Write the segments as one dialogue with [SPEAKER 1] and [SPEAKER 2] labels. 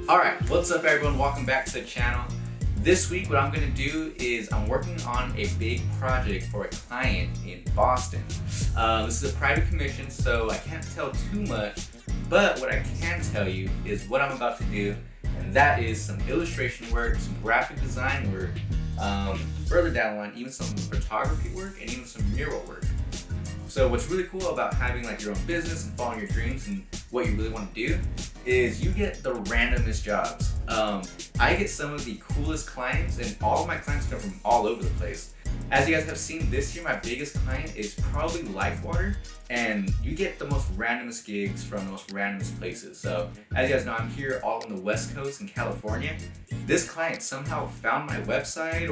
[SPEAKER 1] Alright, what's up everyone? Welcome back to the channel. This week what I'm going to do is I'm working on a big project for a client in Boston. This is a private commission, so I can't tell too much, but what I can tell you is what I'm about to do, and that is some illustration work, some graphic design work, further down the line, even some photography work, and even some mural work. So what's really cool about having like your own business and following your dreams and what you really want to do is you get the randomest jobs. I get some of the coolest clients, and all of my clients come from all over the place. As you guys have seen this year, my biggest client is probably Lifewater, and you get the most randomest gigs from the most randomest places. So as you guys know, I'm here all on the West Coast in California. This client somehow found my website,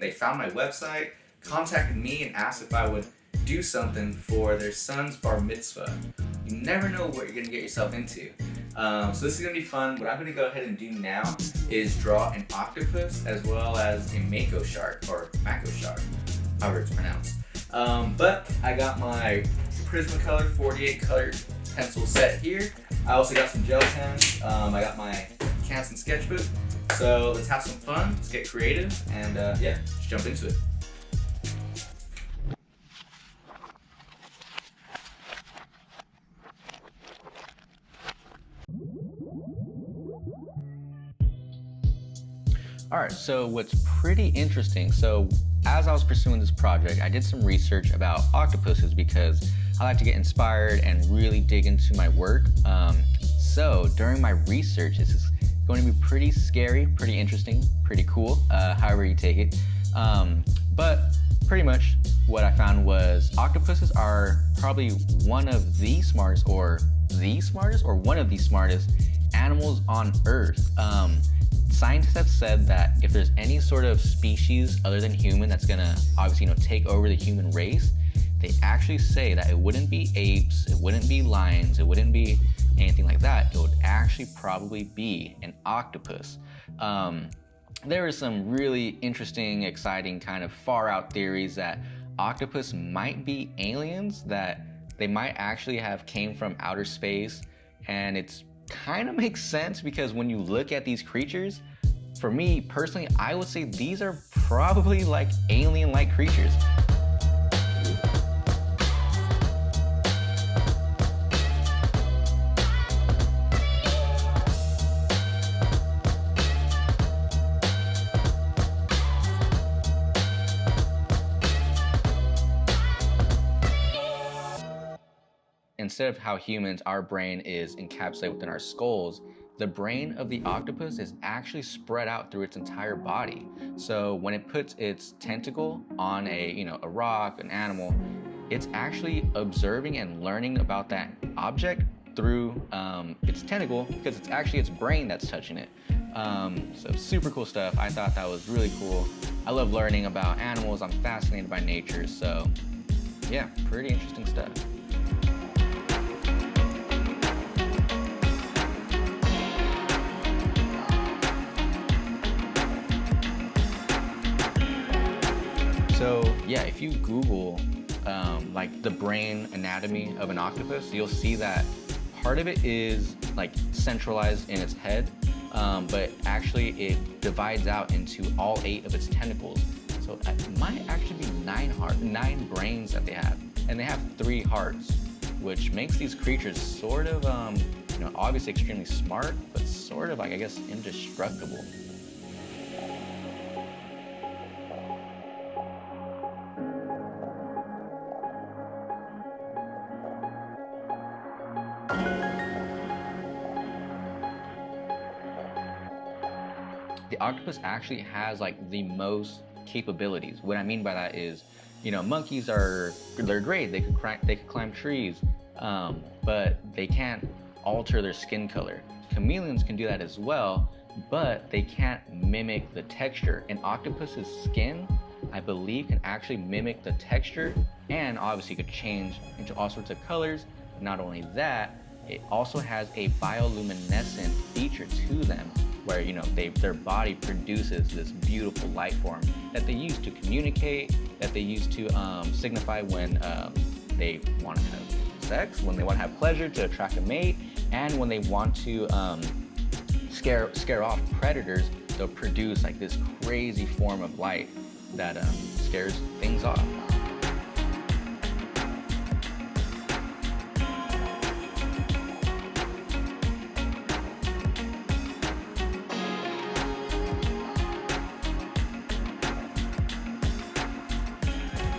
[SPEAKER 1] they found my website, contacted me and asked if I would do something for their son's bar mitzvah. You never know what you're gonna get yourself into. So this is gonna be fun. What I'm gonna go ahead and do now is draw an octopus as well as a mako shark, or mako shark, however it's pronounced. But I got my Prismacolor 48 color pencil set here. I also got some gel pens. I got my Canson sketchbook. So let's have some fun, let's get creative, and let's jump into it. Alright, so what's pretty interesting, so as I was pursuing this project, I did some research about octopuses because I like to get inspired and really dig into my work. So during my research, this is going to be pretty scary, pretty interesting, pretty cool, however you take it. But pretty much what I found was octopuses are probably one of the smartest animals on Earth. Scientists have said that if there's any sort of species other than human that's gonna obviously take over the human race, they actually say that it wouldn't be apes, it wouldn't be lions, it wouldn't be anything like that. It would actually probably be an octopus. There are some really interesting, exciting, kind of far out theories that octopus might be aliens, that they might actually have came from outer space, and it's kind of makes sense because when you look at these creatures, for me personally, I would say these are probably like alien-like creatures. Instead of how humans, our brain is encapsulated within our skulls, the brain of the octopus is actually spread out through its entire body. So when it puts its tentacle on a rock, an animal, it's actually observing and learning about that object through its tentacle because it's actually its brain that's touching it. So super cool stuff. I thought that was really cool. I love learning about animals. I'm fascinated by nature. So yeah, pretty interesting stuff. So yeah, if you Google like the brain anatomy of an octopus, you'll see that part of it is like centralized in its head, but actually it divides out into all 8 of its tentacles. So it might actually be 9 brains that they have, and they have 3 hearts, which makes these creatures sort of obviously extremely smart, but sort of like, I guess, indestructible. The octopus actually has like the most capabilities. What I mean by that is, monkeys they're great. They could climb trees, but they can't alter their skin color. Chameleons can do that as well, but they can't mimic the texture. An octopus's skin, I believe, can actually mimic the texture, and obviously could change into all sorts of colors. Not only that, it also has a bioluminescent feature to them, where their body produces this beautiful light form that they use to communicate, that they use to signify when they want to have sex, when they want to have pleasure to attract a mate, and when they want to
[SPEAKER 2] scare off predators, they'll produce like this crazy form of light that scares things off.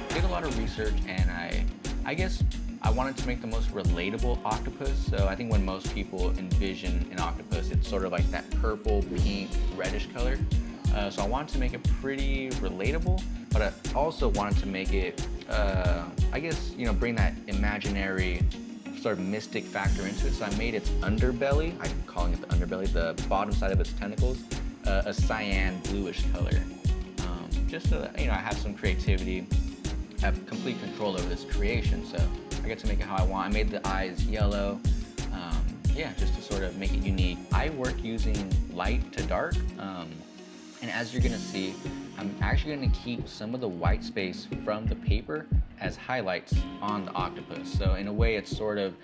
[SPEAKER 2] Did a lot of research, and I guess I wanted to make the most relatable octopus. So I think when most people envision an octopus, it's sort of like that purple, pink, reddish color. So I wanted to make it pretty relatable, but I also wanted to make it, I guess, bring that imaginary sort of mystic factor into it. So I made its underbelly, I'm calling it the underbelly, the bottom side of its tentacles, a cyan bluish color. Just so that, I have some creativity, have complete control over this creation. So I get to make it how I want. I made the eyes yellow, yeah, just to sort of make it unique. I work using light to dark, and as you're gonna see, I'm actually gonna keep some of the white space from the paper as highlights on the octopus. So in a way, it's sort of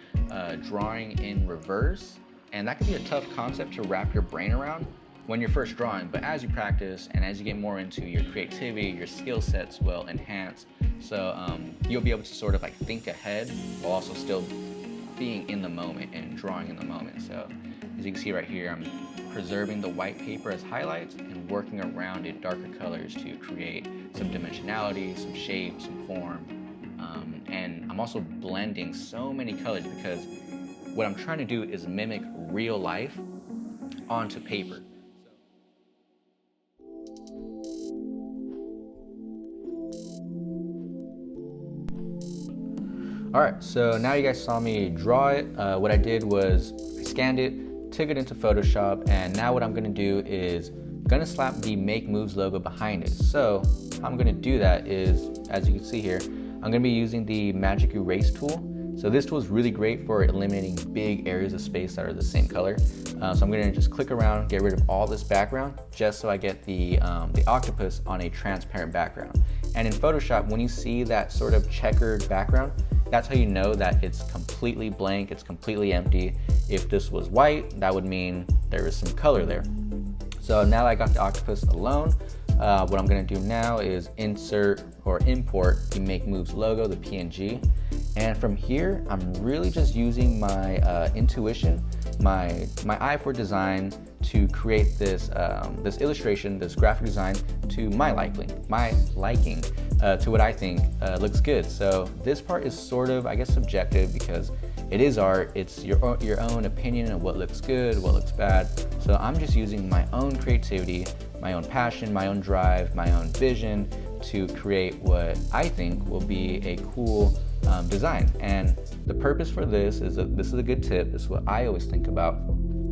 [SPEAKER 2] drawing in reverse, and that can be a tough concept to wrap your brain around when you're first drawing, but as you practice and as you get more into your creativity, your skill sets will enhance. So you'll be able to sort of like think ahead while also still being in the moment and drawing in the moment. So as you can see right here, I'm preserving the white paper as highlights and working around it darker colors to create some dimensionality, some shape, some form. And I'm also blending so many colors because what I'm trying to do is mimic real life onto paper. All right, so now you guys saw me draw it. What I did was I scanned it, took it into Photoshop, and now what I'm gonna do is gonna slap the Make Moves logo behind it. So how I'm gonna do that is, as you can see here, I'm gonna be using the Magic Erase tool. So this tool is really great for eliminating big areas of space that are the same color. So I'm gonna just click around, get rid of all this background, just so I get the octopus on a transparent background. And in Photoshop, when you see that sort of checkered background, that's how you know that it's completely blank, it's completely empty. If this was white, that would mean there is some color there. So now that I got the octopus alone, what I'm gonna do now is insert or import the Make Moves logo, the PNG. And from here, I'm really just using my intuition, my eye for design to create this this illustration, this graphic design to my liking, to what I think looks good. So this part is sort of, I guess, subjective because it is art. It's your own opinion of what looks good, what looks bad. So I'm just using my own creativity, my own passion, my own drive, my own vision to create what I think will be a cool design. And the purpose for this is this is a good tip. This is what I always think about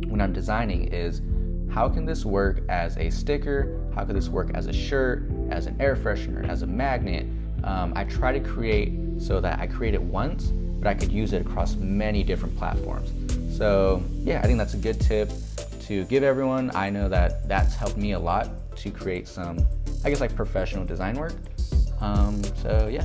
[SPEAKER 2] when I'm designing is how can this work as a sticker? How could this work as a shirt, as an air freshener, as a magnet? I try to create so that I create it once, but I could use it across many different platforms. So yeah, I think that's a good tip to give everyone. I know that that's helped me a lot to create some, I guess, like professional design work. So yeah.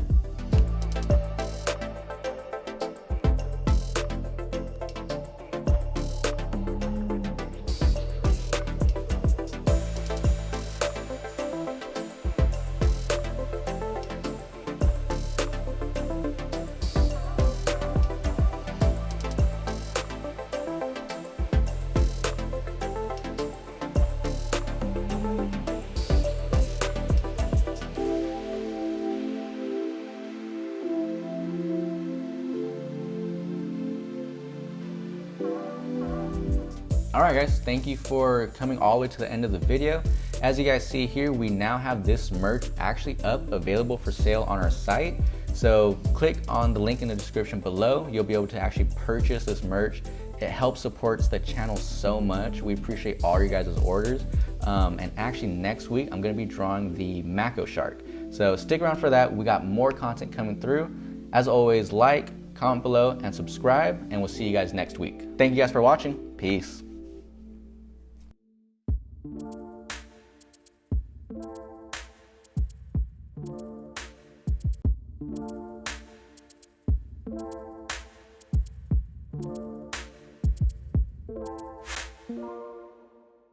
[SPEAKER 2] All right guys, thank you for coming all the way to the end of the video. As you guys see here, we now have this merch actually up, available for sale on our site. So click on the link in the description below. You'll be able to actually purchase this merch. It helps supports the channel so much. We appreciate all your guys' orders. And actually next week, I'm gonna be drawing the Mako shark. So stick around for that. We got more content coming through. As always, like, comment below, and subscribe, and we'll see you guys next week. Thank you guys for watching. Peace.